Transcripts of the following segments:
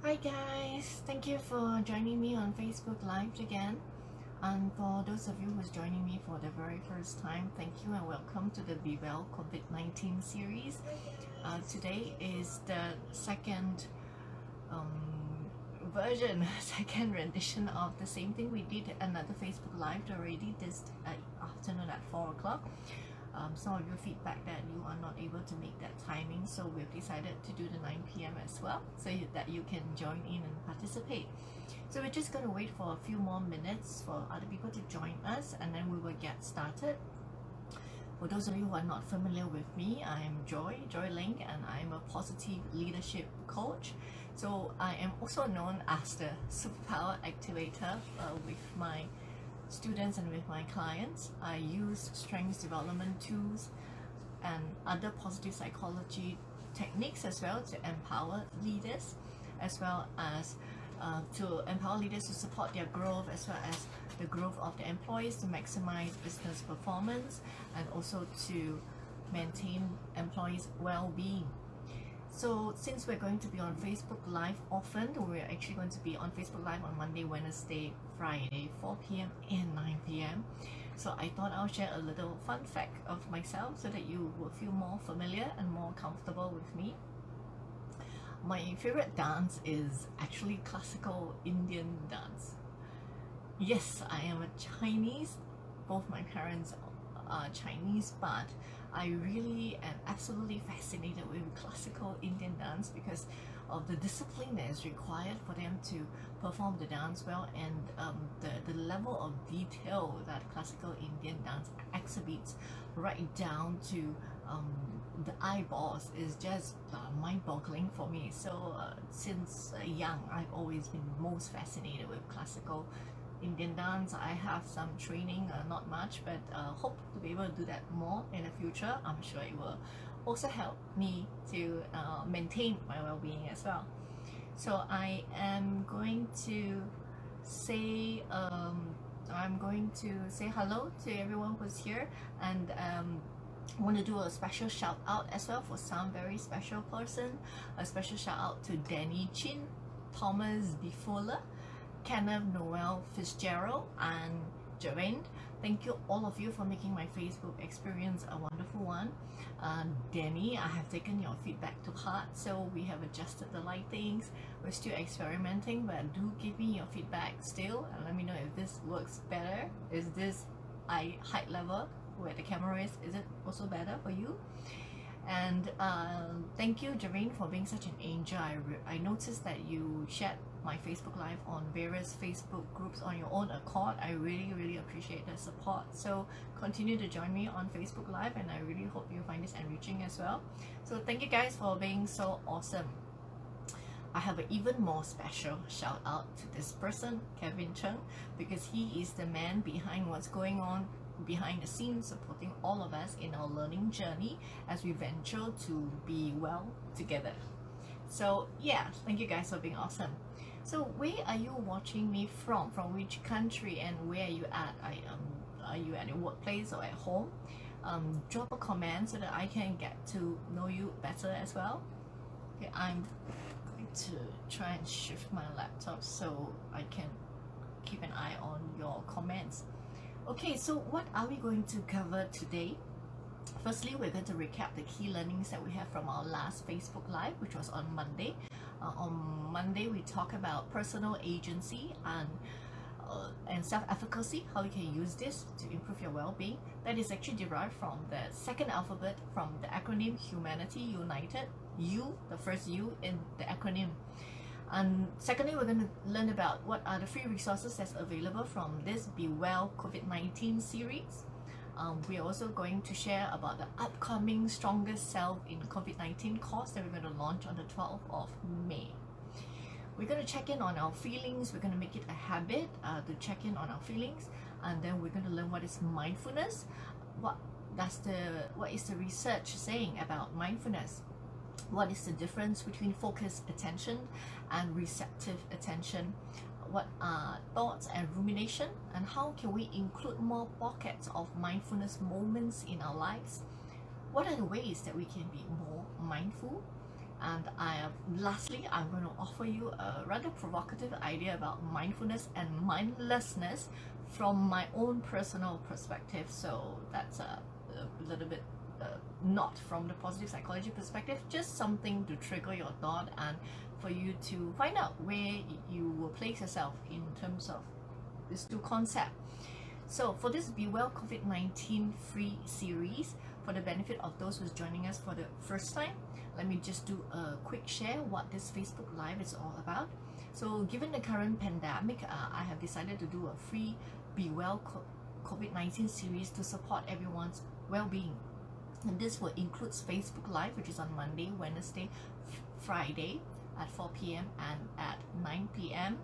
Hi guys, thank you for joining me on Facebook Live again. And for those of you who's joining me for the very first time, thank you and welcome to the Be Well COVID-19 series. Today is the second second rendition of the same thing. We did another Facebook Live already this afternoon at 4 o'clock. Some of you feedback that you are not able to make that timing, so we've decided to do the 9 p.m. as well, so that you can join in and participate. So we're just going to wait for a few more minutes for other people to join us, and then we will get started. For those of you who are not familiar with me, I am Joy Leng, and I'm a positive leadership coach. So I am also known as the superpower activator with my students and with my clients. I use strengths development tools and other positive psychology techniques as well to empower leaders, as well as to empower leaders to support their growth, as well as the growth of the employees, to maximize business performance and also to maintain employees' well-being. So since we're going to be on Facebook Live often, we're actually going to be on Facebook Live on Monday, Wednesday, Friday, 4 p.m. and 9 p.m. So I thought I'll share a little fun fact of myself so that you will feel more familiar and more comfortable with me. My favorite dance is actually classical Indian dance. Yes, I am a Chinese. Both my parents are Chinese, but I really am absolutely fascinated with classical Indian dance because of the discipline that is required for them to perform the dance well, and the level of detail that classical Indian dance exhibits right down to the eyeballs is just mind-boggling for me. So since young, I've always been most fascinated with classical Indian dance. I have some training, not much, but hope to be able to do that more in the future. I'm sure it will also help me to maintain my well-being as well. So I am going to say hello to everyone who's here, and I want to do a special shout out as well for some very special person. A special shout out to Danny Chin, Thomas B. Fuller, Kenneth Noel Fitzgerald, and Javane. Thank you all of you for making my Facebook experience a wonderful one. Danny, I have taken your feedback to heart, so we have adjusted the lightings. We're still experimenting, but do give me your feedback still and let me know if this works better. Is this eye height level where the camera is it also better for you? And thank you, Javane, for being such an angel. I noticed that you shared my Facebook Live on various Facebook groups on your own accord. I really appreciate the support. So continue to join me on Facebook Live, and I really hope you find this enriching as well. So thank you guys for being so awesome. I have an even more special shout out to this person, Kevin Cheng, because he is the man behind what's going on behind the scenes, supporting all of us in our learning journey as we venture to be well together. So yeah, thank you guys for being awesome. So where are you watching me from? From which country, and where are you at? Are you at your workplace or at home? Drop a comment so that I can get to know you better as well. Okay, I'm going to try and shift my laptop so I can keep an eye on your comments. Okay, so what are we going to cover today? Firstly, we're going to recap the key learnings that we have from our last Facebook Live, which was on Monday. On Monday, we talk about personal agency and self-efficacy, how you can use this to improve your well-being. That is actually derived from the second alphabet from the acronym Humanity United. U, the first U in the acronym. And secondly, we're going to learn about what are the free resources that's available from this Be Well COVID-19 series. We're also going to share about the upcoming Strongest Self in COVID-19 course that we're going to launch on the 12th of May. We're going to check in on our feelings. We're going to make it a habit to check in on our feelings, and then we're going to learn what is mindfulness. What is the research saying about mindfulness? What is the difference between focused attention and receptive attention? What are thoughts and rumination, and how can we include more pockets of mindfulness moments in our lives? What are the ways that we can be more mindful? And lastly, I'm going to offer you a rather provocative idea about mindfulness and mindlessness from my own personal perspective. So that's a little bit not from the positive psychology perspective, just something to trigger your thought and for you to find out where you will place yourself in terms of these two concepts. So for this Be Well COVID-19 free series, for the benefit of those who's joining us for the first time, let me just do a quick share what this Facebook Live is all about. So given the current pandemic, I have decided to do a free Be Well COVID-19 series to support everyone's well-being. And this will include Facebook Live, which is on Monday, Wednesday, Friday at 4 p.m. and at 9 p.m.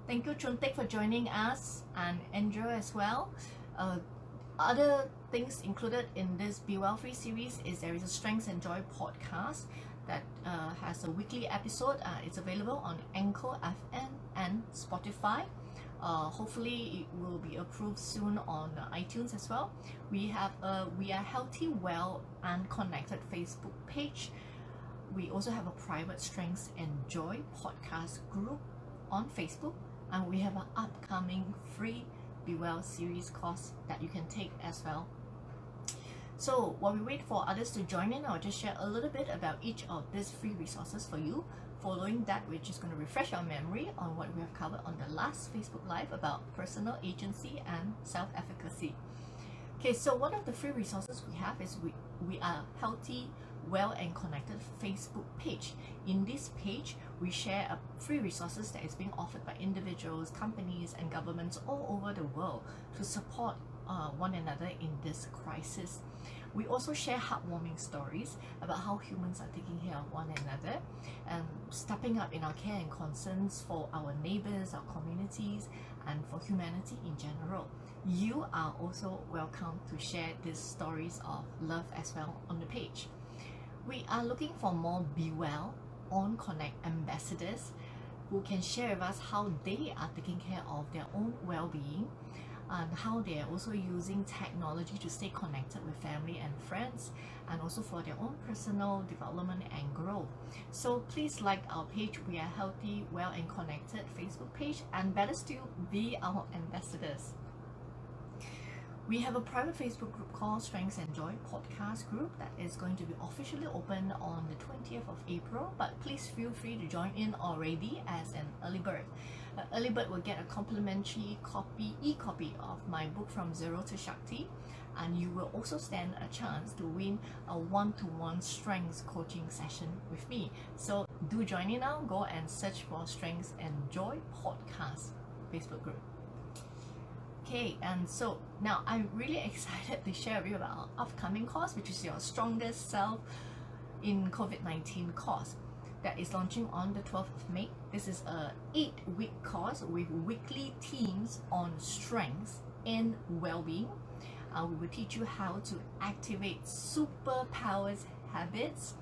Thank you, Chuntek, for joining us, and enjoy as well. Other things included in this Be Well Free series is there is a Strengths and Joy podcast that has a weekly episode. It's available on Anchor FM and Spotify. Hopefully it will be approved soon on iTunes as well. We are Healthy, Well and Connected Facebook page. We also have a private Strengths and Joy podcast group on Facebook, and we have an upcoming free Be Well series course that you can take as well. So while we wait for others to join in, I'll just share a little bit about each of these free resources for you. Following that, we're just going to refresh our memory on what we have covered on the last Facebook Live about personal agency and self-efficacy. Okay, so one of the free resources we have is we are Healthy, Well and Connected Facebook page. In this page, we share free resources that is being offered by individuals, companies and governments all over the world to support one another in this crisis. We also share heartwarming stories about how humans are taking care of one another and stepping up in our care and concerns for our neighbors, our communities, and for humanity in general. You are also welcome to share these stories of love as well on the page. We are looking for more Be Well On Connect ambassadors who can share with us how they are taking care of their own well-being and how they are also using technology to stay connected with family and friends, and also for their own personal development and growth. So please like our page. We are Healthy, Well and Connected Facebook page, and better still, be our ambassadors. We have a private Facebook group called Strengths and Joy podcast group that is going to be officially open on the 20th of April, but please feel free to join in already as an early bird. Early bird will get a complimentary e-copy of my book From Zero to Shakti, and you will also stand a chance to win a one-to-one strengths coaching session with me. So do join in now. Go and search for Strengths and Joy podcast Facebook group. Okay, and so now I'm really excited to share with you about our upcoming course, which is your Strongest Self in COVID-19 course that is launching on the 12th of May. This is a 8-week course with weekly themes on strengths and well-being. We will teach you how to activate superpowers habits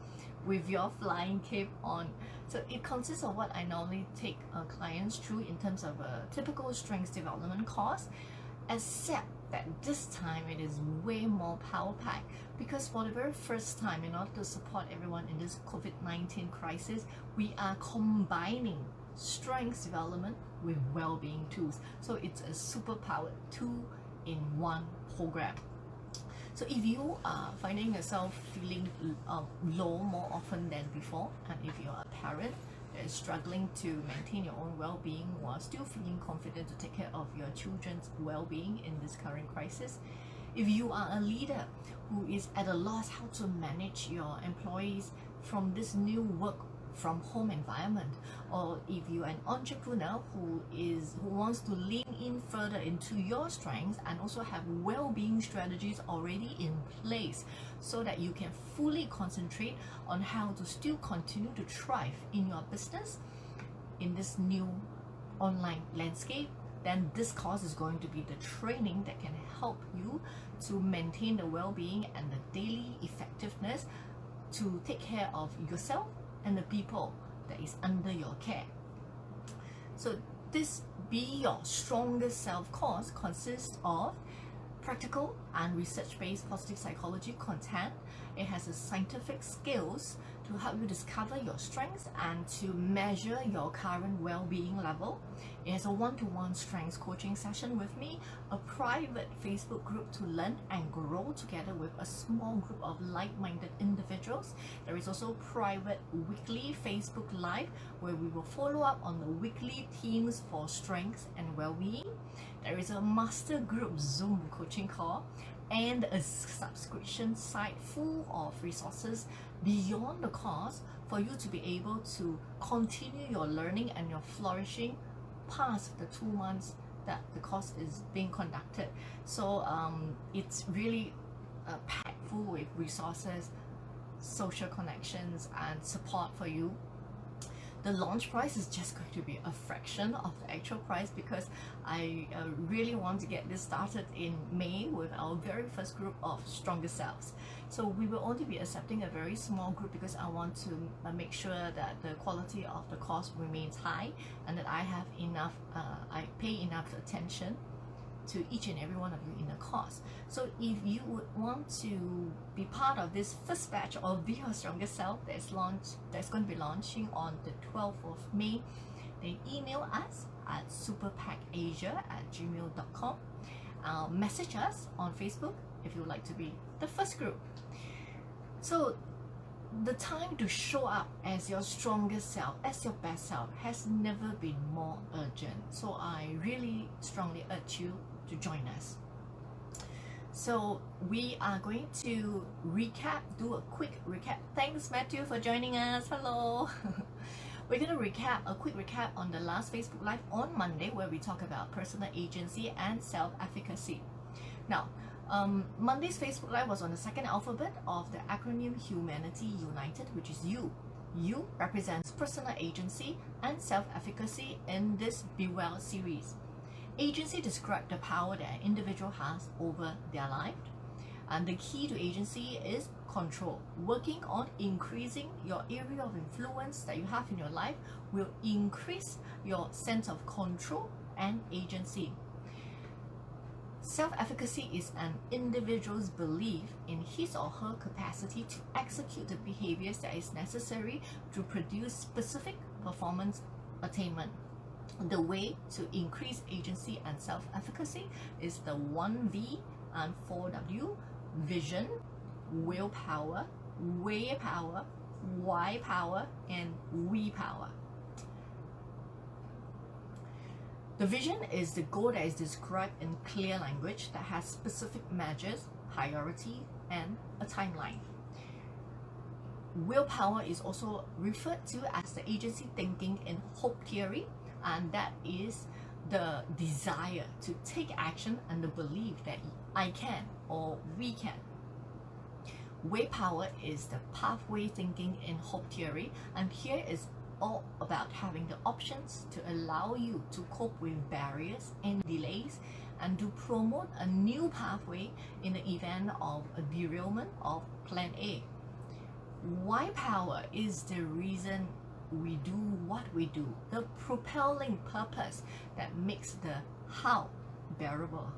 with your flying cape on. So it consists of what I normally take clients through in terms of a typical strengths development course, except that this time it is way more power-packed, because for the very first time, in order to support everyone in this COVID-19 crisis, we are combining strengths development with well-being tools. So it's a superpowered 2-in-1 program. So if you are finding yourself feeling low more often than before, and if you're a parent that is struggling to maintain your own well-being while still feeling confident to take care of your children's well-being in this current crisis, if you are a leader who is at a loss how to manage your employees from this new work from home environment, or if you're an entrepreneur who wants to lean in further into your strengths and also have well-being strategies already in place so that you can fully concentrate on how to still continue to thrive in your business in this new online landscape, then this course is going to be the training that can help you to maintain the well-being and the daily effectiveness to take care of yourself and the people that is under your care. So this Be Your Strongest Self course consists of practical and research-based positive psychology content. It has a scientific skills to help you discover your strengths and to measure your current well-being level. It has a one-to-one strengths coaching session with me, a private Facebook group to learn and grow together with a small group of like-minded individuals. There is also private weekly Facebook Live where we will follow up on the weekly themes for strengths and well-being. There is a master group Zoom coaching call and a subscription site full of resources beyond the course for you to be able to continue your learning and your flourishing past the 2 months that the course is being conducted. So it's really packed full with resources, social connections and support for you. The launch price is just going to be a fraction of the actual price because I really want to get this started in May with our very first group of Stronger Selves. So we will only be accepting a very small group because I want to make sure that the quality of the course remains high and that I have enough, I pay enough attention to each and every one of you in the course. So if you would want to be part of this first batch of Be Your Strongest Self that's going to be launching on the 12th of May, then email us at superpactasia@gmail.com. Message us on Facebook if you would like to be the first group. So the time to show up as your strongest self, as your best self, has never been more urgent. So I really strongly urge you to join us. So we are going to do a quick recap. Thanks Matthew for joining us. Hello. We're going to a quick recap on the last Facebook Live on Monday where we talk about personal agency and self-efficacy. Now, Monday's Facebook Live was on the second alphabet of the acronym Humanity United, which is U. U represents personal agency and self-efficacy in this Be Well series. Agency describes the power that an individual has over their life. And the key to agency is control. Working on increasing your area of influence that you have in your life will increase your sense of control and agency. Self-efficacy is an individual's belief in his or her capacity to execute the behaviors that is necessary to produce specific performance attainment. The way to increase agency and self-efficacy is the 1V and 4W: vision, willpower, way power, why power, and we power. The vision is the goal that is described in clear language that has specific measures, priority, and a timeline. Willpower is also referred to as the agency thinking in hope theory, and that is the desire to take action and the belief that I can or we can. Way power is the pathway thinking in hope theory, and here is all about having the options to allow you to cope with barriers and delays and to promote a new pathway in the event of a derailment of plan A. Why power is the reason we do what we do, the propelling purpose that makes the how bearable.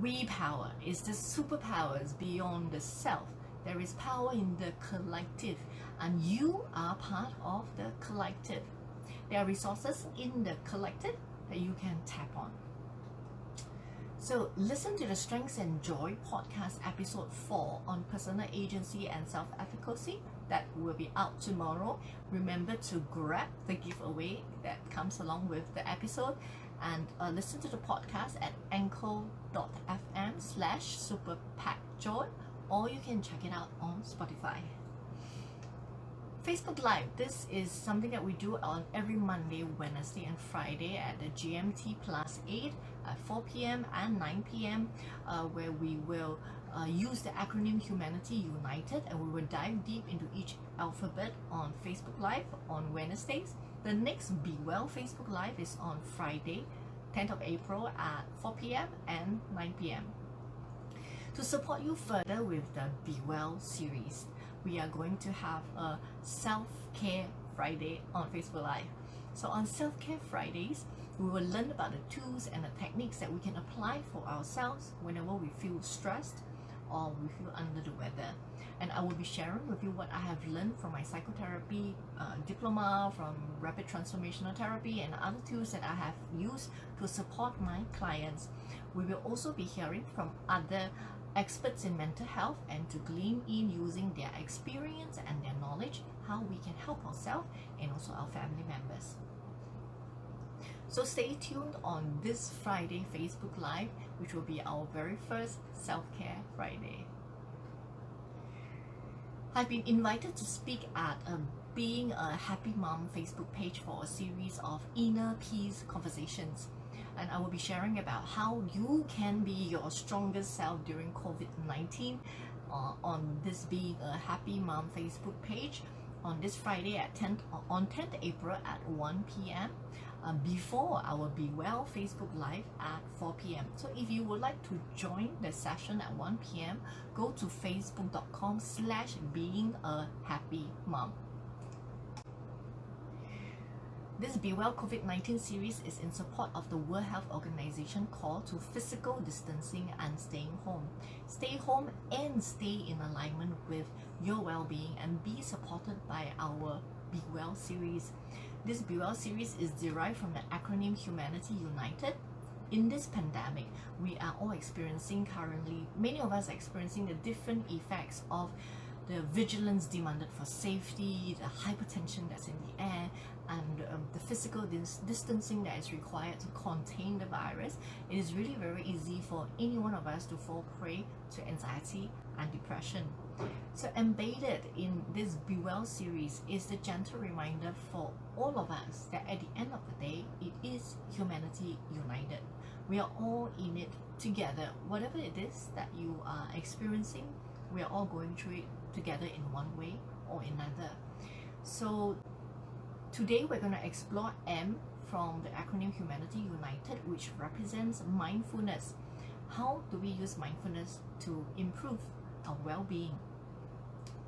We power is the superpowers beyond the self. There is power in the collective, and you are part of the collective. There are resources in the collective that you can tap on. So listen to the Strengths and Joy podcast episode 4 on personal agency and self-efficacy that will be out tomorrow. Remember to grab the giveaway that comes along with the episode and listen to the podcast at anchor.fm/superpactjoy, or you can check it out on Spotify. Facebook Live, this is something that we do on every Monday, Wednesday and Friday at the GMT +8 at 4 p.m. and 9 p.m. Where we will use the acronym Humanity United, and we will dive deep into each alphabet on Facebook Live on Wednesdays. The next Be Well Facebook Live is on Friday, 10th of April at 4 p.m. and 9 p.m. To support you further with the Be Well series, we are going to have a Self-Care Friday on Facebook Live. So on Self-Care Fridays, we will learn about the tools and the techniques that we can apply for ourselves whenever we feel stressed or we feel under the weather. And I will be sharing with you what I have learned from my psychotherapy diploma, from rapid transformational therapy, and other tools that I have used to support my clients. We will also be hearing from other experts in mental health and to glean in using their experience and their knowledge how we can help ourselves and also our family members. So stay tuned on this Friday Facebook Live, which will be our very first Self-Care Friday. I've been invited to speak at Being a Happy Mom Facebook page for a series of inner peace conversations. And I will be sharing about how you can be your strongest self during COVID-19 on this Being a Happy Mom Facebook page on this Friday at 10th April at 1 p.m. Before our Be Well Facebook Live at 4 p.m. So if you would like to join the session at 1 p.m, go to facebook.com/beingahappymom. This Be Well COVID-19 series is in support of the World Health Organization call to physical distancing and staying home. Stay home and stay in alignment with your well-being and be supported by our Be Well series. This Be Well series is derived from the acronym Humanity United. In this pandemic, we are all experiencing currently, many of us are experiencing the different effects of the vigilance demanded for safety, the hypertension that's in the air, and the physical distancing that is required to contain the virus. It is really very easy for any one of us to fall prey to anxiety and depression. So embedded in this Be Well series is the gentle reminder for all of us that at the end of the day, it is humanity united. We are all in it together. Whatever it is that you are experiencing, we are all going through it together in one way or another. So today we're going to explore M from the acronym Humanity United, which represents mindfulness. How do we use mindfulness to improve our well-being?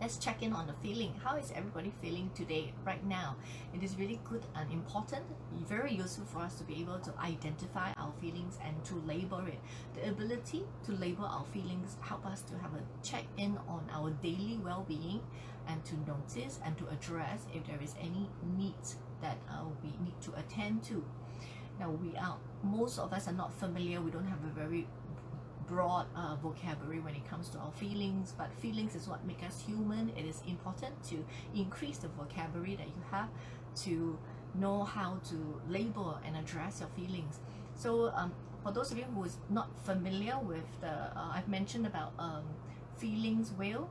Let's check in on the feeling. How is everybody feeling today, right now? It is really good and important, very useful for us to be able to identify our feelings and to label it. The ability to label our feelings help us to have a check-in on our daily well-being and to notice and to address if there is any needs that we need to attend to. Now, most of us are not familiar. We don't have a very broad vocabulary when it comes to our feelings, but feelings is what make us human. It is important to increase the vocabulary that you have to know how to label and address your feelings. So for those of you who is not familiar with the I've mentioned about feelings wheel.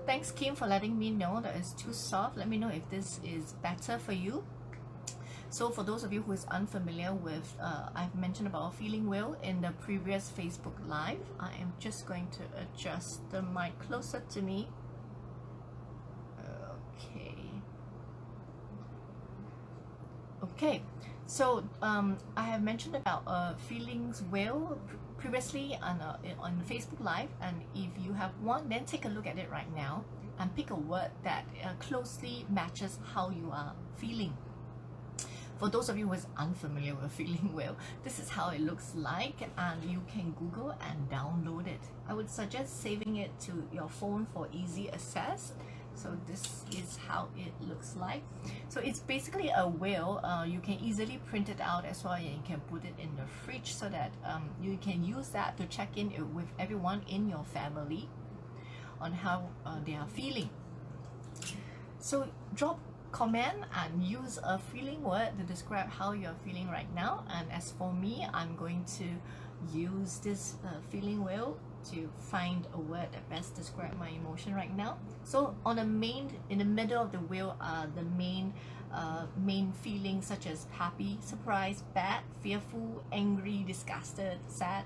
Thanks, Kim, for letting me know that it's too soft. Let me know if this is better for you. So for those of you who is unfamiliar with, I've mentioned about a feeling wheel in the previous Facebook Live. I am just going to adjust the mic closer to me. Okay, so I have mentioned about a feelings wheel previously on the Facebook Live, and if you have one, then take a look at it right now and pick a word that closely matches how you are feeling. For those of you who is unfamiliar with feeling wheel, this is how it looks like, and you can Google and download it. I would suggest saving it to your phone for easy access. So this is how it looks like. So it's basically a wheel. You can easily print it out as well, and you can put it in the fridge so that you can use that to check in with everyone in your family on how they are feeling. So drop comment and use a feeling word to describe how you're feeling right now. And as for me, I'm going to use this feeling wheel to find a word that best describes my emotion right now. So on the in the middle of the wheel are the main feelings such as happy, surprised, bad, fearful, angry, disgusted, sad,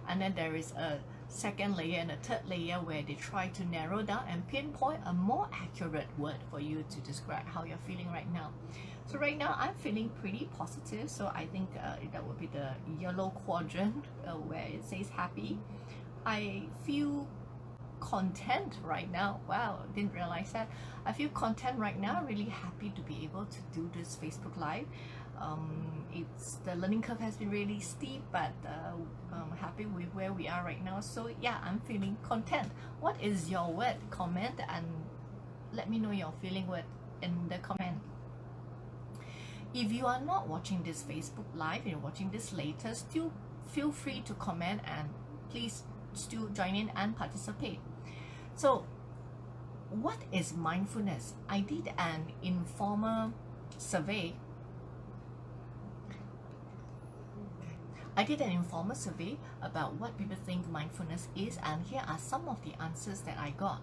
and then there is a second layer and a third layer where they try to narrow down and pinpoint a more accurate word for you to describe how you're feeling right now. So right now I'm feeling pretty positive, so I think that would be the yellow quadrant where it says happy. I feel content right now. Wow, didn't realize that. I feel content right now, really happy to be able to do this Facebook Live. It's the learning curve has been really steep, but I'm happy with where we are right now. So yeah, I'm feeling content. What is your word? Comment and let me know your feeling word in the comment. If you are not watching this Facebook Live, you're watching this later, still feel free to comment and please still join in and participate. So, what is mindfulness? I did an informal survey. About what people think mindfulness is, and here are some of the answers that I got.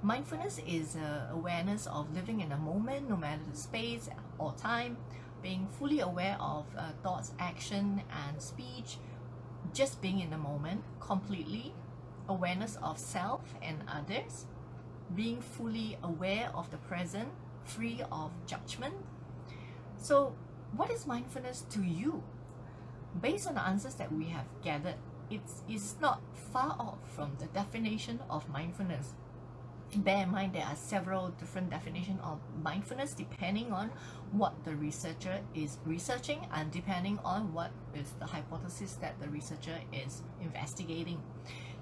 Mindfulness is awareness of living in a moment, no matter the space or time, being fully aware of thoughts, action, and speech, just being in the moment completely, awareness of self and others, being fully aware of the present, free of judgment. So, what is mindfulness to you? Based on the answers that we have gathered, it's not far off from the definition of mindfulness. Bear in mind there are several different definitions of mindfulness depending on what the researcher is researching and depending on what is the hypothesis that the researcher is investigating.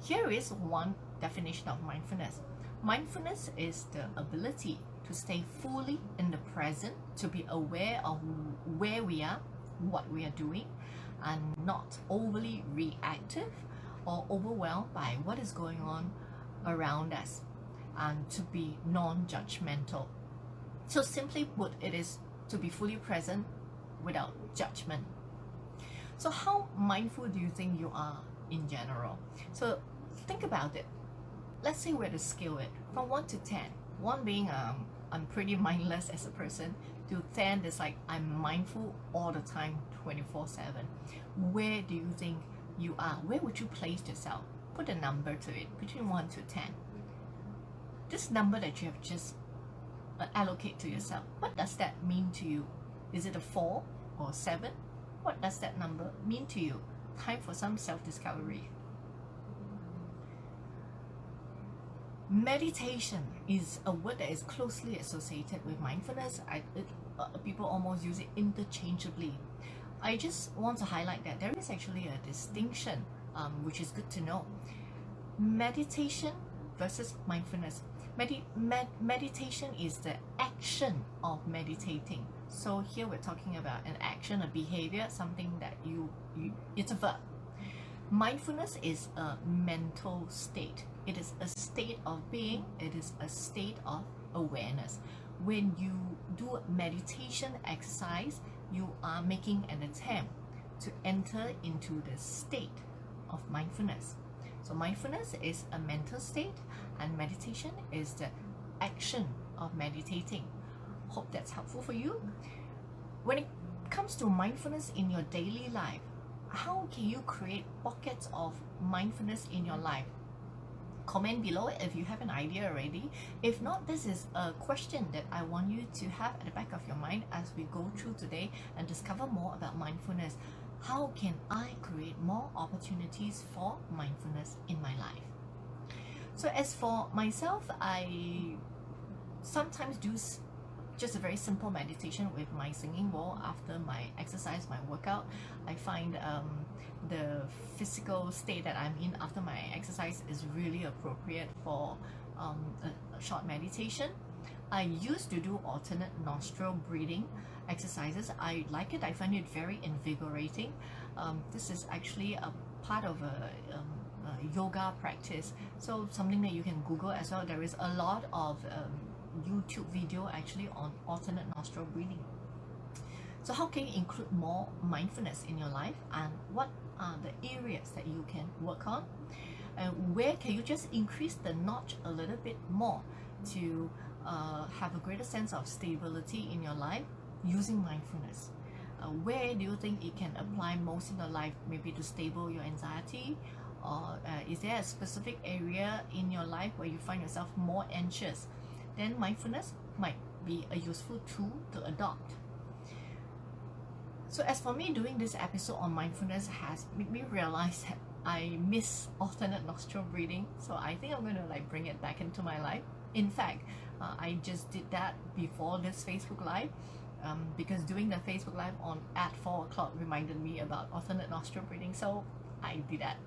Here is one definition of mindfulness. Mindfulness is the ability to stay fully in the present, to be aware of where we are, what we are doing, and not overly reactive or overwhelmed by what is going on around us, and to be non-judgmental. So simply put, it is to be fully present without judgment. So how mindful do you think you are in general? So think about it. Let's say we're to scale it from 1 to 10. 1 being I'm pretty mindless as a person, to 10 is like I'm mindful all the time, 24/7. Where do you think you are? Where would you place yourself? Put a number to it, between 1 to 10. This number that you have just allocate to yourself, what does that mean to you? Is it a 4 or 7? What does that number mean to you? Time for some self-discovery. Meditation is a word that is closely associated with mindfulness. People almost use it interchangeably. I just want to highlight that there is actually a distinction, which is good to know. Meditation versus mindfulness. Meditation is the action of meditating. So here we're talking about an action, a behavior, something that it's a verb. Mindfulness is a mental state. It is a state of being. It is a state of awareness. When you do meditation exercise, you are making an attempt to enter into the state of mindfulness. So mindfulness is a mental state and meditation is the action of meditating. Hope that's helpful for you. When it comes to mindfulness in your daily life, how can you create pockets of mindfulness in your life? Comment below if you have an idea already. If not, this is a question that I want you to have at the back of your mind as we go through today and discover more about mindfulness. How can I create more opportunities for mindfulness in my life? So as for myself, I sometimes do just a very simple meditation with my singing bowl after my exercise, my workout. I find the physical state that I'm in after my exercise is really appropriate for a short meditation. I used to do alternate nostril breathing exercises. I like it. I find it very invigorating. This is actually a part of a yoga practice, so something that you can Google as well. There is a lot of YouTube video actually on alternate nostril breathing. So how can you include more mindfulness in your life, and what are the areas that you can work on, and where can you just increase the notch a little bit more to have a greater sense of stability in your life using mindfulness? Where do you think it can apply most in your life, maybe to stable your anxiety, or is there a specific area in your life where you find yourself more anxious? Then mindfulness might be a useful tool to adopt. So as for me, doing this episode on mindfulness has made me realize that I miss alternate nostril breathing. So I think I'm going to bring it back into my life. In fact, I just did that before this Facebook Live. because doing the Facebook Live on at 4 o'clock reminded me about alternate nostril breathing, so I did that.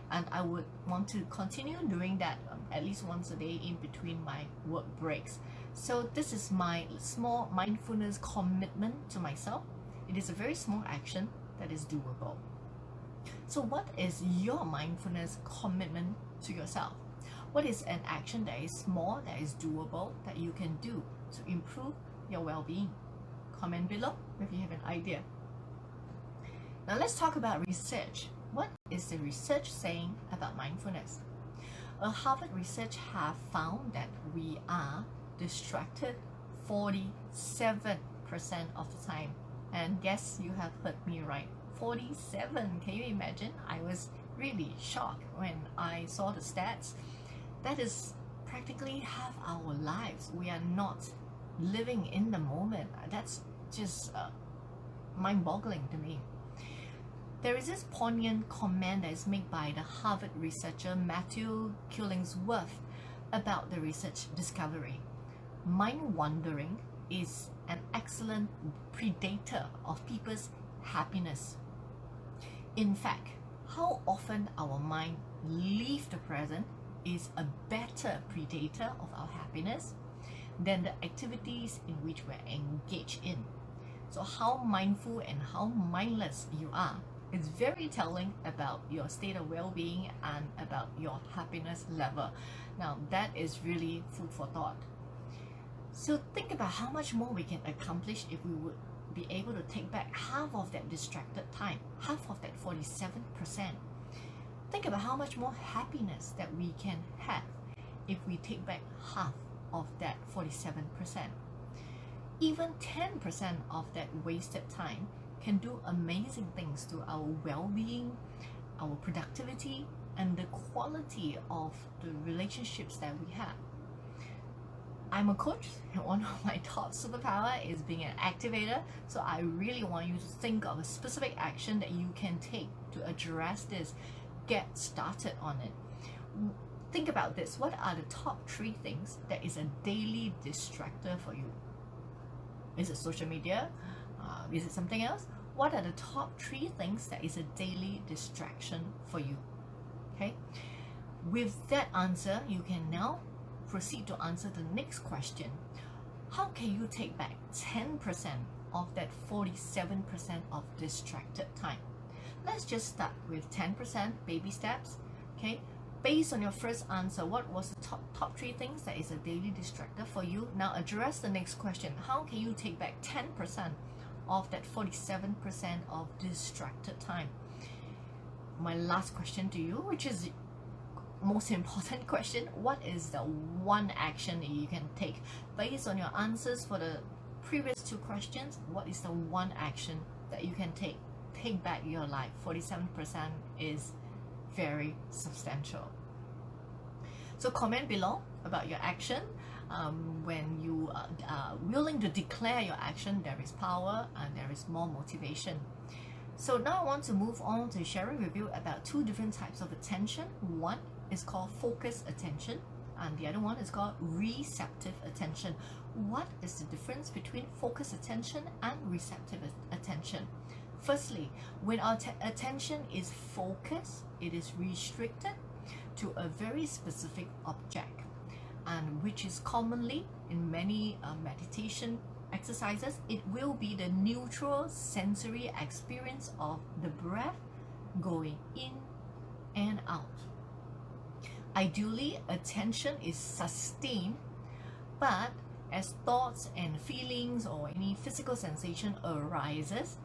And I would want to continue doing that at least once a day in between my work breaks. So this is my small mindfulness commitment to myself. It is a very small action that is doable. So what is your mindfulness commitment to yourself? What is an action that is small, that is doable, that you can do to improve your well-being? Comment below if you have an idea. Now let's talk about research. What is the research saying about mindfulness? A Harvard research have found that we are distracted 47% of the time. And yes, you have heard me right. 47. Can you imagine? I was really shocked when I saw the stats. That is practically half our lives. We are not living in the moment. That's just mind-boggling to me. There is this poignant comment that is made by the Harvard researcher Matthew Killingsworth about the research discovery. Mind wandering is an excellent predator of people's happiness. In fact, how often our mind leaves the present is a better predator of our happiness than the activities in which we're engaged in. So how mindful and how mindless you are is very telling about your state of well-being and about your happiness level. Now that is really food for thought. So think about how much more we can accomplish if we would be able to take back half of that distracted time, half of that 47%. Think about how much more happiness that we can have if we take back half of that 47%. Even 10% of that wasted time can do amazing things to our well-being, our productivity, and the quality of the relationships that we have. I'm a coach, and one of my top superpower is being an activator. So I really want you to think of a specific action that you can take to address this. Get started on it. Think about this. What are the top 3 things that is a daily distractor for you? Is it social media? Is it something else? What are the top 3 things that is a daily distraction for you? Okay. With that answer, you can now proceed to answer the next question. How can you take back 10% of that 47% of distracted time? Let's just start with 10%, baby steps. Okay, based on your first answer, what was the top 3 things that is a daily distractor for you? Now address the next question. How can you take back 10% of that 47% of distracted time? My last question to you, which is most important question, what is the one action that you can take based on your answers for the previous 2 questions? What is the one action that you can take back your life? 47% is very substantial. So comment below about your action. When you are willing to declare your action, there is power and there is more motivation. So now I want to move on to sharing with you about 2 different types of attention. One is called focused attention, and the other one is called receptive attention. What is the difference between focused attention and receptive attention? Firstly, when our attention is focused, it is restricted to a very specific object, and which is commonly in many meditation exercises, it will be the neutral sensory experience of the breath going in and out. Ideally, attention is sustained, but as thoughts and feelings or any physical sensation arises,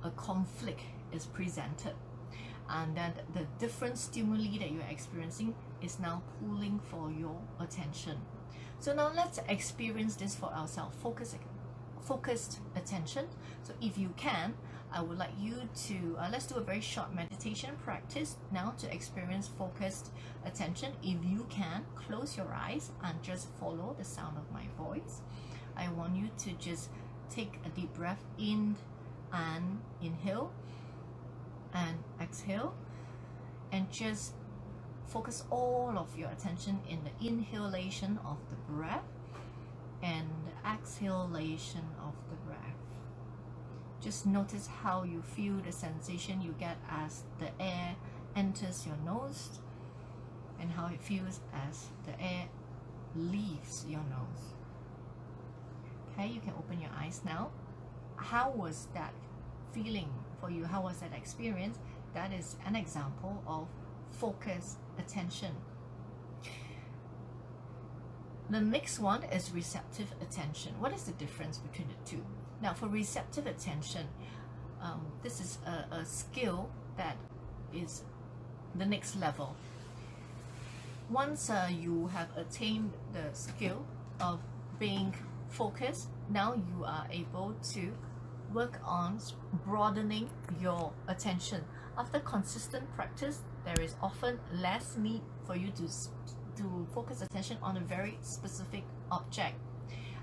a conflict is presented, and then the different stimuli that you're experiencing is now pulling for your attention. So now let's experience this for ourselves. Focused attention. So if you can, I would like you to let's do a very short meditation practice now to experience focused attention. If you can, close your eyes and just follow the sound of my voice. I want you to just take a deep breath in and inhale and exhale, and just focus all of your attention in the inhalation of the breath and the exhalation of the breath. Just notice how you feel, the sensation you get as the air enters your nose, and how it feels as the air leaves your nose. Okay, you can open your eyes now. How was that feeling for you? How was that experience? That is an example of focused attention. The next one is receptive attention. What is the difference between the two? Now, for receptive attention, this is a skill that is the next level. Once you have attained the skill of being focused, now you are able to work on broadening your attention. After consistent practice, there is often less need for you to focus attention on a very specific object,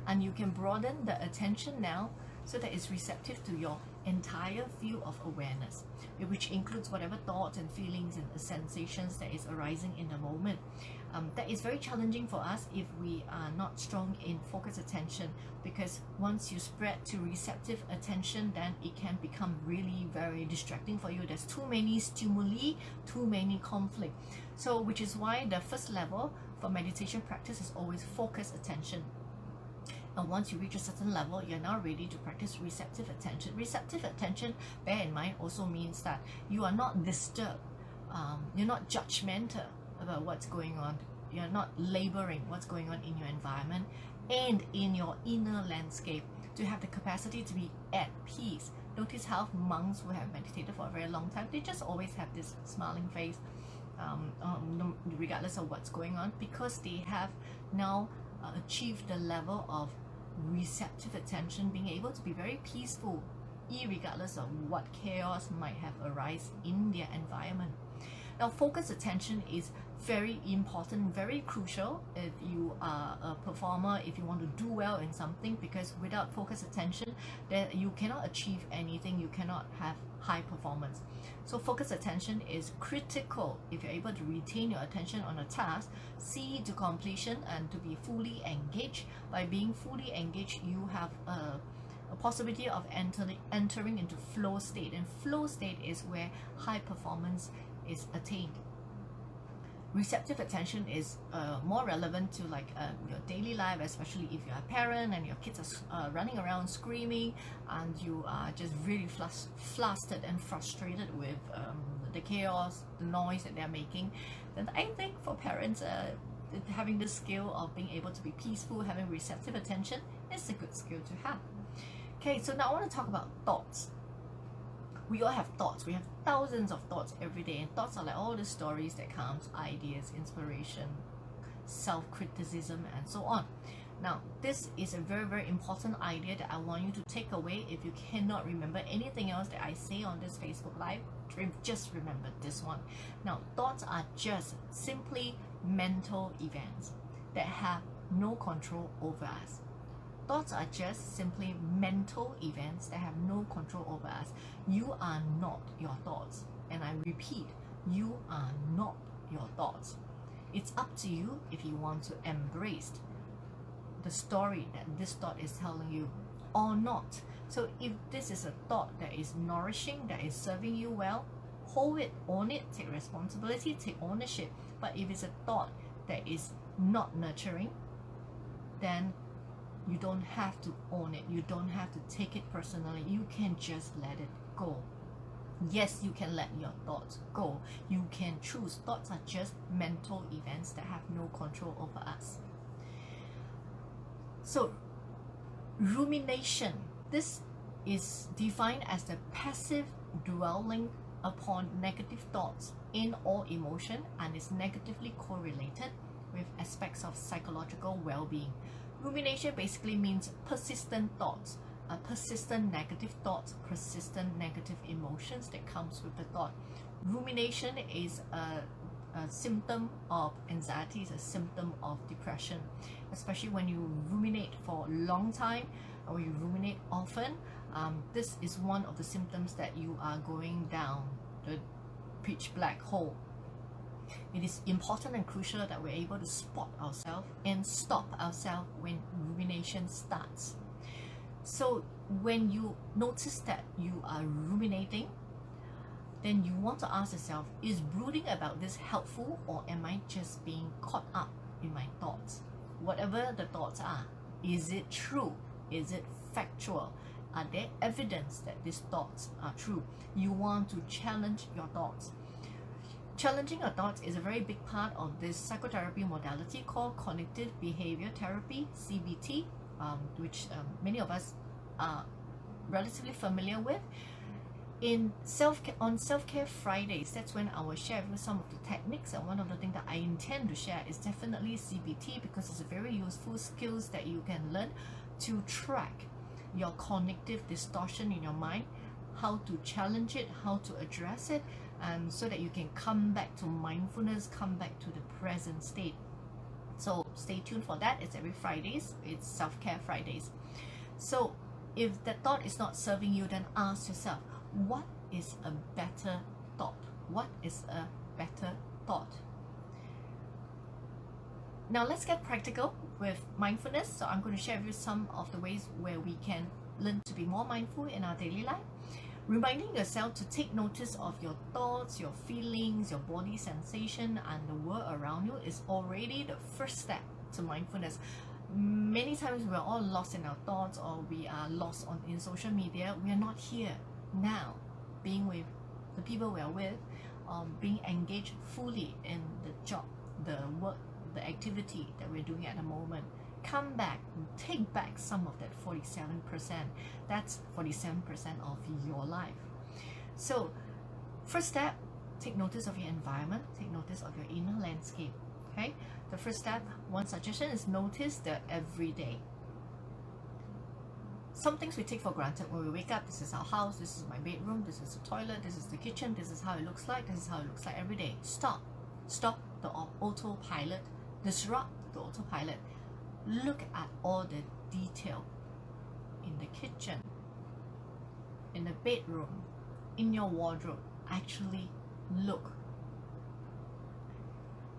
and you can broaden the attention now so that it's receptive to your entire field of awareness, which includes whatever thoughts and feelings and sensations that is arising in the moment. That is very challenging for us if we are not strong in focused attention, because once you spread to receptive attention, then it can become really very distracting for you. There's too many stimuli, too many conflict. So which is why the first level for meditation practice is always focused attention. And once you reach a certain level, you're now ready to practice receptive attention. Receptive attention, bear in mind, also means that you are not disturbed, you're not judgmental about what's going on, you're not laboring what's going on in your environment and in your inner landscape, to have the capacity to be at peace. Notice how monks who have meditated for a very long time, they just always have this smiling face, regardless of what's going on, because they have now achieved the level of receptive attention, being able to be very peaceful irregardless of what chaos might have arisen in their environment. Now, focused attention is very important, very crucial if you are a performer, if you want to do well in something, because without focused attention, then you cannot achieve anything, you cannot have high performance. So focused attention is critical if you're able to retain your attention on a task, see it to completion, and to be fully engaged. By being fully engaged, you have a possibility of entering into flow state, and flow state is where high performance is attained. Receptive attention is more relevant to your daily life, especially if you're a parent and your kids are running around screaming and you are just really flustered and frustrated with the chaos, the noise that they're making. Then I think for parents, having this skill of being able to be peaceful, having receptive attention, is a good skill to have. Okay, so now I want to talk about thoughts. We all have thoughts. We have thousands of thoughts every day, and thoughts are like all the stories that comes, ideas, inspiration, self-criticism, and so on. Now, this is a very, very important idea that I want you to take away. If you cannot remember anything else that I say on this Facebook Live, just remember this one. Now, thoughts are just simply mental events that have no control over us. Thoughts are just simply mental events that have no control over us. You are not your thoughts. And I repeat, you are not your thoughts. It's up to you if you want to embrace the story that this thought is telling you or not. So if this is a thought that is nourishing, that is serving you well, hold it, own it, take responsibility, take ownership. But if it's a thought that is not nurturing, then you don't have to own it. You don't have to take it personally. You can just let it go. Yes, you can let your thoughts go. You can choose. Thoughts are just mental events that have no control over us. So, rumination. This is defined as the passive dwelling upon negative thoughts in all emotion, and is negatively correlated with aspects of psychological well-being. Rumination basically means persistent thoughts, persistent negative thoughts, persistent negative emotions that comes with the thought. Rumination is a symptom of anxiety, is a symptom of depression, especially when you ruminate for a long time or you ruminate often. This is one of the symptoms that you are going down the pitch black hole. It is important and crucial that we're able to spot ourselves and stop ourselves when rumination starts. So when you notice that you are ruminating, then you want to ask yourself, is brooding about this helpful, or am I just being caught up in my thoughts? Whatever the thoughts are, is it true? Is it factual? Are there evidence that these thoughts are true? You want to challenge your thoughts. Challenging your thoughts is a very big part of this psychotherapy modality called cognitive behavior therapy, CBT, which many of us are relatively familiar with. On Self-Care Fridays, that's when I will share with you some of the techniques, and one of the things that I intend to share is definitely CBT, because it's a very useful skills that you can learn to track your cognitive distortion in your mind, how to challenge it, how to address it, and so that you can come back to mindfulness, come back to the present state. So stay tuned for that. It's every Fridays. It's Self-Care Fridays. So if that thought is not serving you, then ask yourself, what is a better thought? What is a better thought? Now let's get practical with mindfulness. So I'm going to share with you some of the ways where we can learn to be more mindful in our daily life. Reminding yourself to take notice of your thoughts, your feelings, your body sensation, and the world around you is already the first step to mindfulness. Many times we are all lost in our thoughts, or we are lost in social media. We are not here now, being with the people we are with, being engaged fully in the job, the work, the activity that we're doing at the moment. Come back, take back some of that 47%. That's 47% of your life. So first step, take notice of your environment, take notice of your inner landscape. Okay, the first step, one suggestion is notice the everyday. Some things we take for granted when we wake up. This is our house, this is my bedroom, this is the toilet, this is the kitchen, this is how it looks like, this is how it looks like every day. Stop the autopilot, disrupt the autopilot. Look at all the detail in the kitchen, in the bedroom, in your wardrobe. Actually look.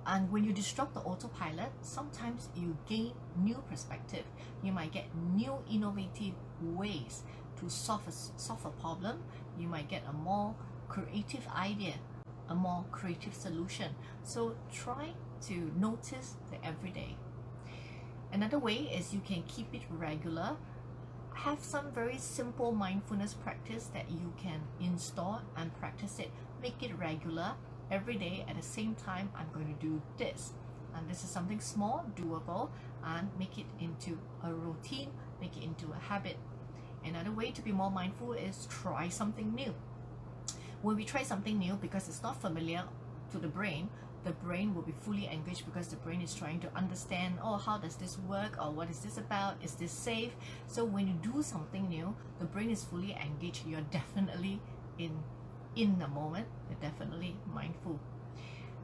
And when you disrupt the autopilot, sometimes you gain new perspective. You might get new innovative ways to solve a problem. You might get a more creative idea, a more creative solution. So try to notice the everyday. Another way is you can keep it regular. Have some very simple mindfulness practice that you can install and practice it. Make it regular. Every day at the same time, I'm going to do this. And this is something small, doable, and make it into a routine, make it into a habit. Another way to be more mindful is try something new. When we try something new, because it's not familiar to the brain will be fully engaged, because the brain is trying to understand, oh, how does this work, or what is this about, is this safe? So when you do something new, the brain is fully engaged. You're definitely in the moment, you're definitely mindful.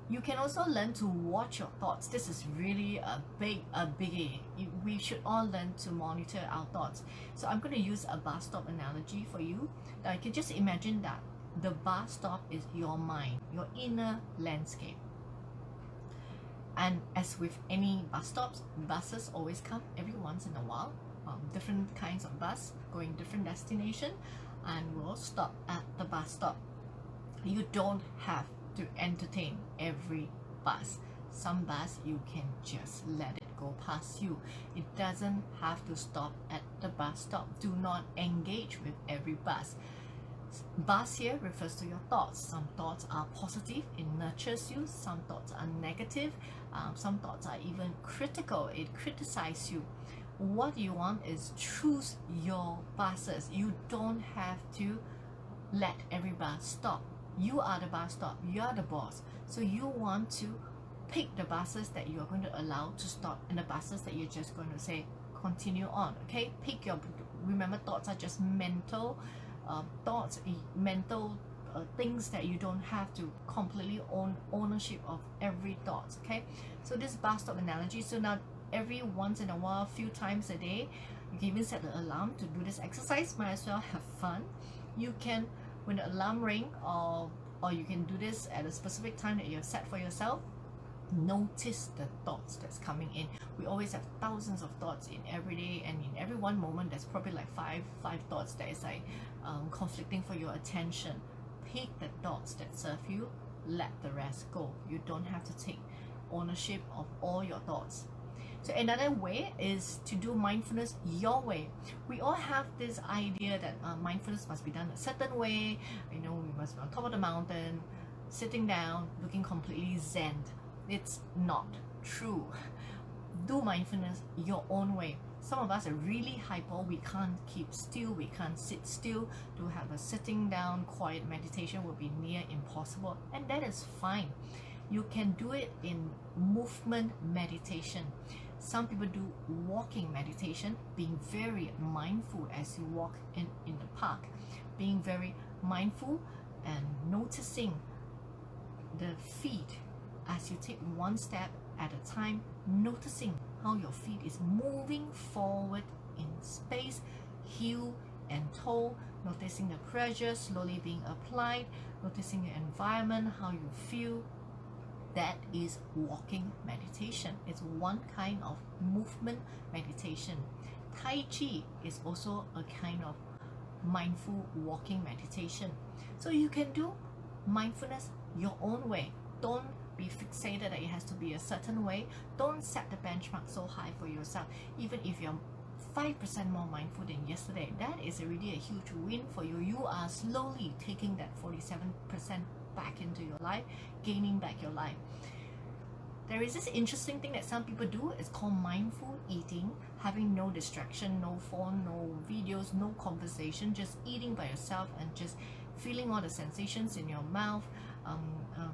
You can also learn to watch your thoughts. This is really a biggie. We should all learn to monitor our thoughts. So I'm going to use a bus stop analogy for you. Now you can just imagine that the bus stop is your mind, your inner landscape. And as with any bus stops, buses always come every once in a while. Different kinds of bus going different destination, and will stop at the bus stop. You don't have to entertain every bus. Some bus you can just let it go past you. It doesn't have to stop at the bus stop. Do not engage with every bus. Bus here refers to your thoughts. Some thoughts are positive, it nurtures you. Some thoughts are negative. Some thoughts are even critical, it criticizes you. What you want is choose your buses. You don't have to let every bus stop. You are the bus stop, you are the boss. So you want to pick the buses that you are going to allow to stop, and the buses that you're just going to say continue on. Okay, pick your, remember, thoughts are just mental thoughts, mental things that you don't have to completely own ownership of every thought. Okay, so this bus stop analogy. So now every once in a while, a few times a day, you can even set an alarm to do this exercise. Might as well have fun. You can, when the alarm ring, or you can do this at a specific time that you have set for yourself. Notice the thoughts that's coming in. We always have thousands of thoughts in every day, and in every one moment there's probably like five thoughts that is like conflicting for your attention. Pick the thoughts that serve you, let the rest go. You don't have to take ownership of all your thoughts. So another way is to do mindfulness your way. We all have this idea that mindfulness must be done a certain way. You know, we must be on top of the mountain, sitting down, looking completely zen. It's not true. Do mindfulness your own way. Some of us are really hyper. We can't keep still. We can't sit still. To have a sitting down quiet meditation will be near impossible, and that is fine. You can do it in movement meditation. Some people do walking meditation, being very mindful as you walk in the park, being very mindful and noticing the feet as you take one step at a time, noticing how your feet is moving forward in space, heel and toe, noticing the pressure slowly being applied, noticing the environment, how you feel. That is walking meditation. It's one kind of movement meditation. Tai Chi is also a kind of mindful walking meditation. So you can do mindfulness your own way. Don't be fixated that it has to be a certain way. Don't set the benchmark so high for yourself. Even if you're 5% more mindful than yesterday, that is already a huge win for you. You are slowly taking that 47% back into your life, gaining back your life. There is this interesting thing that some people do. It's called mindful eating, having no distraction, no phone, no videos, no conversation, just eating by yourself and just feeling all the sensations in your mouth,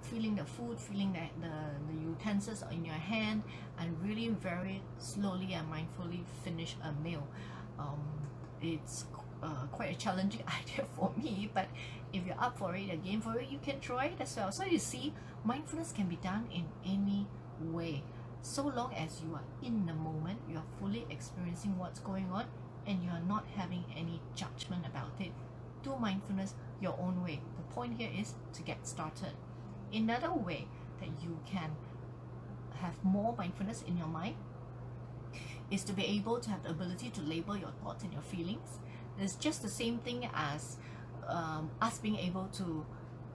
feeling the food, feeling the utensils in your hand, and really very slowly and mindfully finish a meal. It's quite a challenging idea for me, but if you're up for it, again for it, you can try it as well. So you see, mindfulness can be done in any way, so long as you are in the moment, you are fully experiencing what's going on, and you are not having any judgment about it. Do mindfulness your own way. The point here is to get started. Another way that you can have more mindfulness in your mind is to be able to have the ability to label your thoughts and your feelings. It's just the same thing as us being able to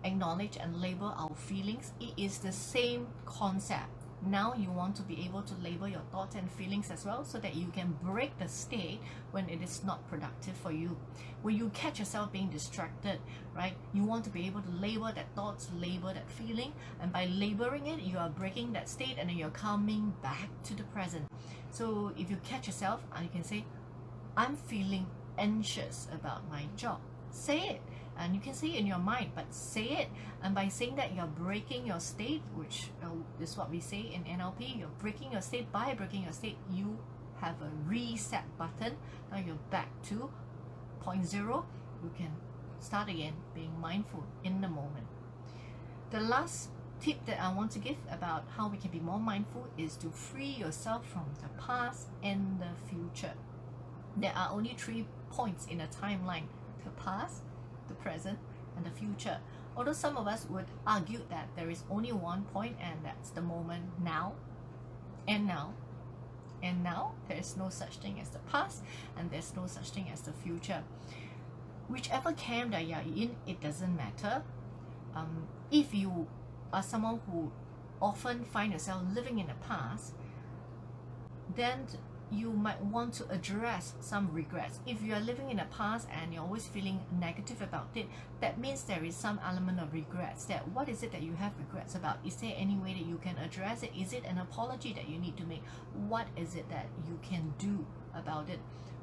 acknowledge and label our feelings. It is the same concept. Now you want to be able to label your thoughts and feelings as well, so that you can break the state when it is not productive for you. When you catch yourself being distracted, right, you want to be able to label that thoughts, label that feeling, and by labeling it, you are breaking that state and then you're coming back to the present. So if you catch yourself, you can say, I'm feeling anxious about my job. Say it, and you can say it in your mind, but say it. And by saying that, you're breaking your state, which is what we say in NLP. You're breaking your state. By breaking your state, you have a reset button. Now you're back to point zero. You can start again, being mindful in the moment. The last tip that I want to give about how we can be more mindful is to free yourself from the past and the future. There are only 3 points in a timeline: the past, the present, and the future. Although some of us would argue that there is only one point, and that's the moment now, and now, and now. There is no such thing as the past, and there's no such thing as the future. Whichever camp that you're in, it doesn't matter. If you are someone who often find yourself living in the past, then you might want to address some regrets. If you are living in the past and you're always feeling negative about it, that means there is some element of regrets. That what is it that you have regrets about? Is there any way that you can address it? Is it an apology that you need to make? What is it that you can do about it?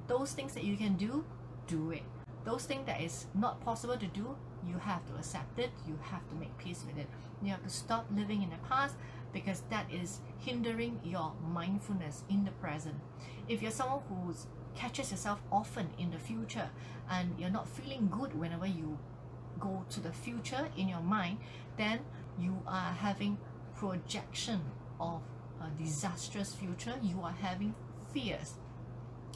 Those things that you can do, do it. Those things that is not possible to do, you have to accept it. You have to make peace with it. You have to stop living in the past, because that is hindering your mindfulness in the present. If you're someone who catches yourself often in the future and you're not feeling good whenever you go to the future in your mind, then you are having projection of a disastrous future. You are having fears.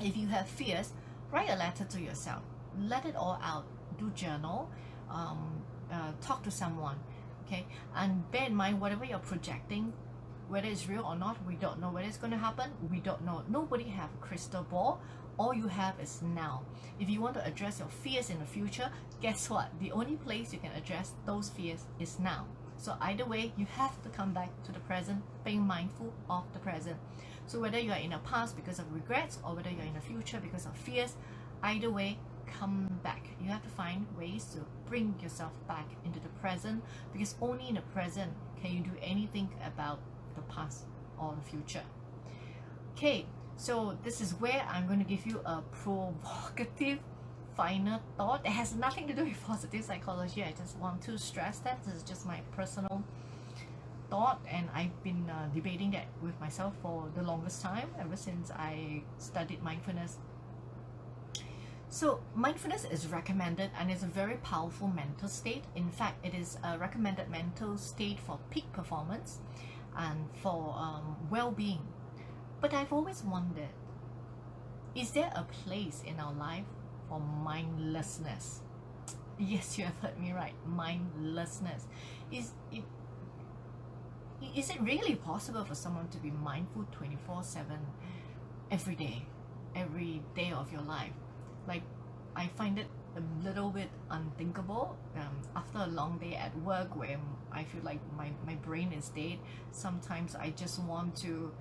If you have fears, write a letter to yourself. Let it all out. Do journal. Talk to someone. Okay, and bear in mind, whatever you're projecting, Whether it's real or not, we don't know. Whether it's going to happen, we don't know. Nobody have a crystal ball. All you have is now. If you want to address your fears in the future, guess what? The only place you can address those fears is now. So either way, you have to come back to the present, being mindful of the present. So whether you are in the past because of regrets or whether you're in the future because of fears, either way, come back. You have to find ways to bring yourself back into the present, because only in the present can you do anything about the past or the future. Okay, so this is where I'm going to give you a provocative final thought. It has nothing to do with positive psychology. I just want to stress that this is just my personal thought, and I've been debating that with myself for the longest time, ever since I studied mindfulness. So mindfulness is recommended, and it's a very powerful mental state. In fact, it is a recommended mental state for peak performance and for well-being. But I've always wondered, is there a place in our life for mindlessness? Yes, you have heard me right, mindlessness. Is it really possible for someone to be mindful 24/7 every day of your life? Like, I find it a little bit unthinkable. After a long day at work where I feel like my brain is dead, sometimes I just want to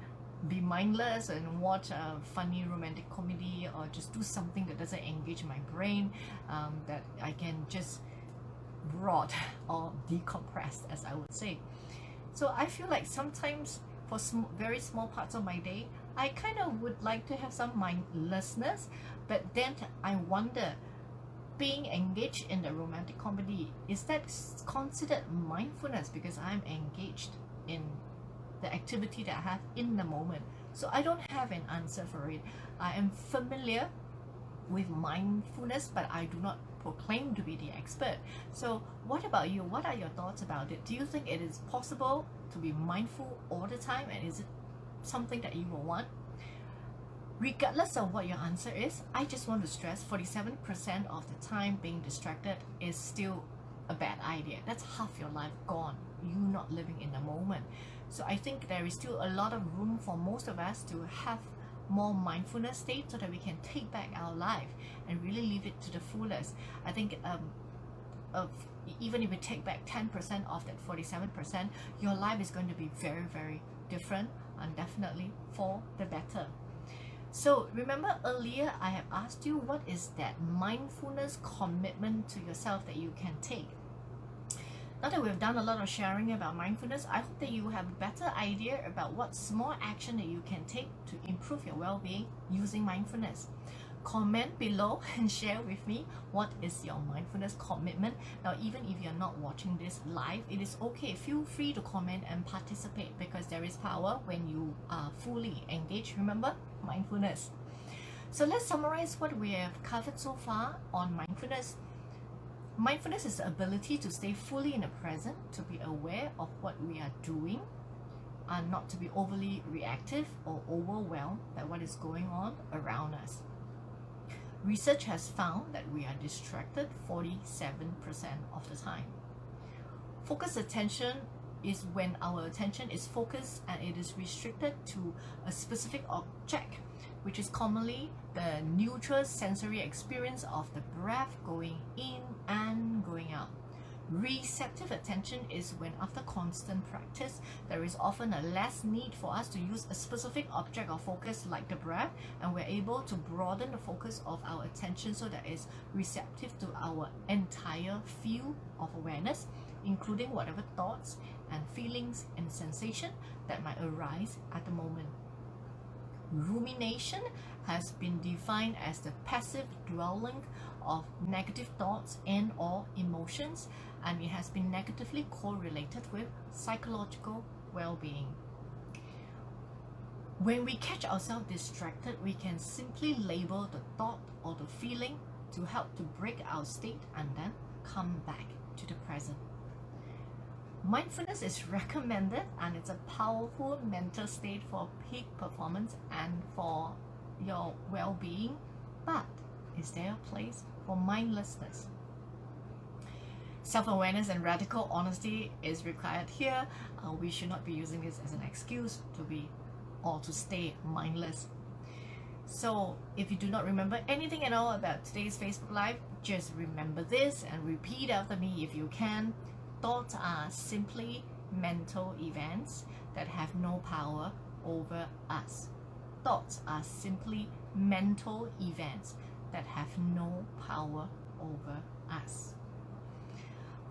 be mindless and watch a funny romantic comedy, or just do something that doesn't engage my brain, that I can just rot or decompress, as I would say. So I feel like sometimes for very small parts of my day, I kind of would like to have some mindlessness, but then I wonder, being engaged in the romantic comedy, is that considered mindfulness because I'm engaged in the activity that I have in the moment? So I don't have an answer for it. I am familiar with mindfulness, but I do not proclaim to be the expert. So what about you? What are your thoughts about it? Do you think it is possible to be mindful all the time, and is it something that you will want? Regardless of what your answer is, I just want to stress 47% of the time being distracted is still a bad idea. That's half your life gone. You're not living in the moment. So I think there is still a lot of room for most of us to have more mindfulness state, so that we can take back our life and really live it to the fullest. I think even if we take back 10% of that 47%, your life is going to be very, very different, and definitely for the better. So remember earlier I have asked you, what is that mindfulness commitment to yourself that you can take? Now that we've done a lot of sharing about mindfulness, I hope that you have a better idea about what small action that you can take to improve your well-being using mindfulness. Comment below and share with me what is your mindfulness commitment. Now, even if you're not watching this live, it is okay. Feel free to comment and participate, because there is power when you are fully engaged. Remember, mindfulness. So let's summarize what we have covered so far on mindfulness. Mindfulness is the ability to stay fully in the present, to be aware of what we are doing, and not to be overly reactive or overwhelmed by what is going on around us. Research has found that we are distracted 47% of the time. Focused attention is when our attention is focused and it is restricted to a specific object, which is commonly the neutral sensory experience of the breath going in and going out. Receptive attention is when, after constant practice, there is often a less need for us to use a specific object or focus like the breath, and we're able to broaden the focus of our attention so that it's receptive to our entire field of awareness, including whatever thoughts and feelings and sensation that might arise at the moment. Rumination has been defined as the passive dwelling of negative thoughts and or emotions, and it has been negatively correlated with psychological well-being. When we catch ourselves distracted, we can simply label the thought or the feeling to help to break our state and then come back to the present. Mindfulness is recommended, and it's a powerful mental state for peak performance and for your well-being. But is there a place for mindlessness? self-awareness and radical honesty is required here. We should not be using this as an excuse to be or to stay mindless. So if you do not remember anything at all about today's Facebook Live, just remember this and repeat after me if you can. Thoughts are simply mental events that have no power over us. Thoughts are simply mental events that have no power over us.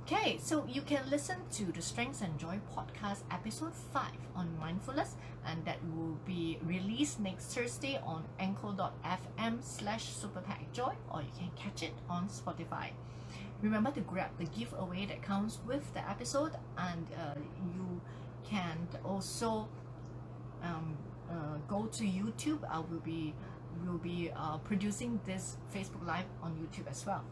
Okay, so you can listen to the Strengths and Joy podcast episode 5 on mindfulness, and that will be released next Thursday on anchor.fm/SuperPact or you can catch it on Spotify. Remember to grab the giveaway that comes with the episode, and you can also go to YouTube. I will be producing this Facebook Live on YouTube as well.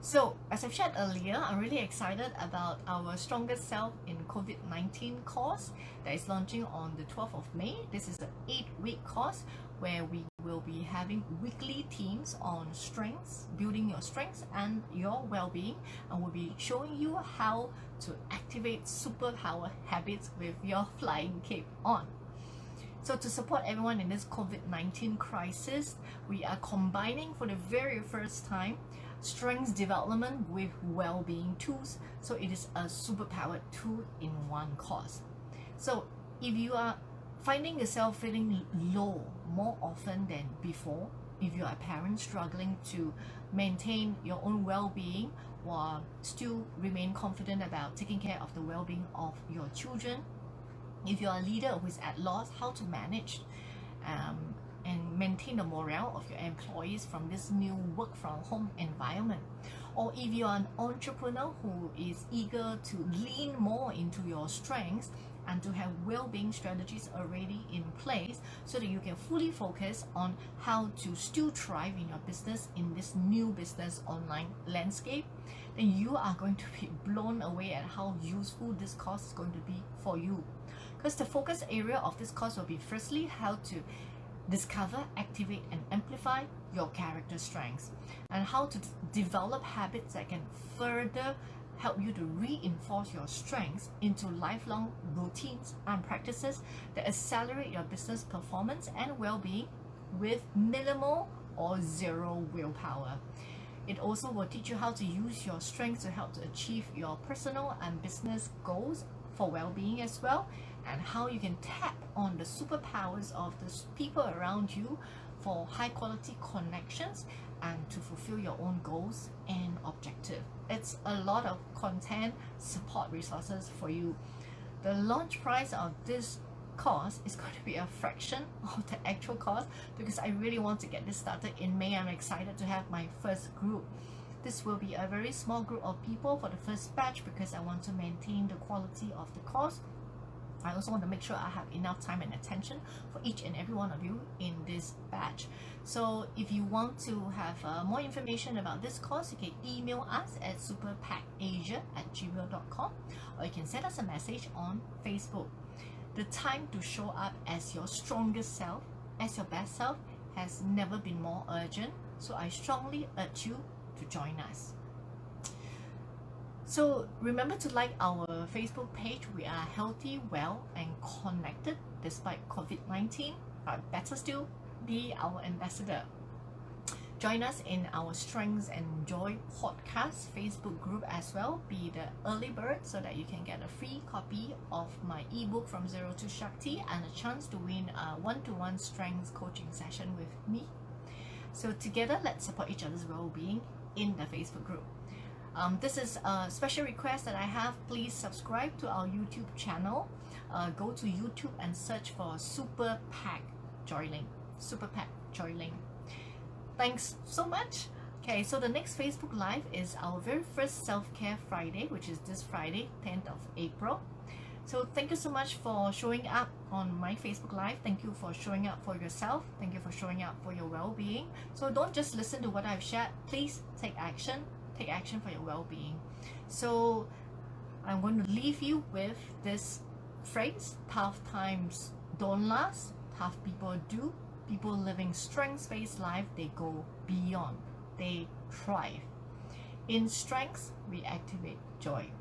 So, as I've shared earlier, I'm really excited about our Strongest Self in COVID-19 course that is launching on the 12th of May. This is an 8-week course where we will be having weekly themes on strengths, building your strengths and your well-being, and we'll be showing you how to activate superpower habits with your flying cape on. So to support everyone in this COVID-19 crisis, we are combining for the very first time strengths development with well-being tools. So it is a superpowered 2-in-1 course. So if you are finding yourself feeling low more often than before, if you are a parent struggling to maintain your own well-being while still remain confident about taking care of the well-being of your children, if you are a leader who is at loss how to manage and maintain the morale of your employees from this new work from home environment, or if you are an entrepreneur who is eager to lean more into your strengths and to have well-being strategies already in place so that you can fully focus on how to still thrive in your business in this new business online landscape, then you are going to be blown away at how useful this course is going to be for you. Because the focus area of this course will be firstly how to discover, activate and amplify your character strengths, and how to develop habits that can further help you to reinforce your strengths into lifelong routines and practices that accelerate your business performance and well-being with minimal or zero willpower. It also will teach you how to use your strengths to help to achieve your personal and business goals for well-being as well, and how you can tap on the superpowers of the people around you for high quality connections and to fulfill your own goals and objectives. It's a lot of content, support resources for you. The launch price of this course is going to be a fraction of the actual cost because I really want to get this started in May. I'm excited to have my first group. This will be a very small group of people for the first batch because I want to maintain the quality of the course. I also want to make sure I have enough time and attention for each and every one of you in this batch. So if you want to have more information about this course, you can email us at superpactasia@gmail.com, or you can send us a message on Facebook. The time to show up as your strongest self, as your best self, has never been more urgent. So I strongly urge you to join us. So remember to like our Facebook page. We are healthy, well and connected despite COVID-19, but better still, be our ambassador. Join us in our Strengths and Joy podcast Facebook group as well. Be the early bird so that you can get a free copy of my ebook From Zero to Shakti and a chance to win a one-to-one strengths coaching session with me. So together, let's support each other's well-being in the Facebook group. This is a special request that I have. Please subscribe to our YouTube channel. Go to YouTube and search for SuperPact Joy Leng. SuperPact Joy Leng. Thanks so much. Okay, so the next Facebook Live is our very first Self-Care Friday, which is this Friday, 10th of April. So thank you so much for showing up on my Facebook Live. Thank you for showing up for yourself. Thank you for showing up for your well-being. So don't just listen to what I've shared. Please take action. Take action for your well-being. So I'm going to leave you with this phrase: tough times don't last, tough people do. People living strengths-based life, they go beyond, they thrive. In strengths, we activate joy.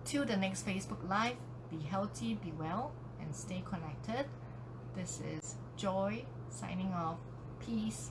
Till the next Facebook Live, be healthy, be well, and stay connected. This is Joy signing off. Peace.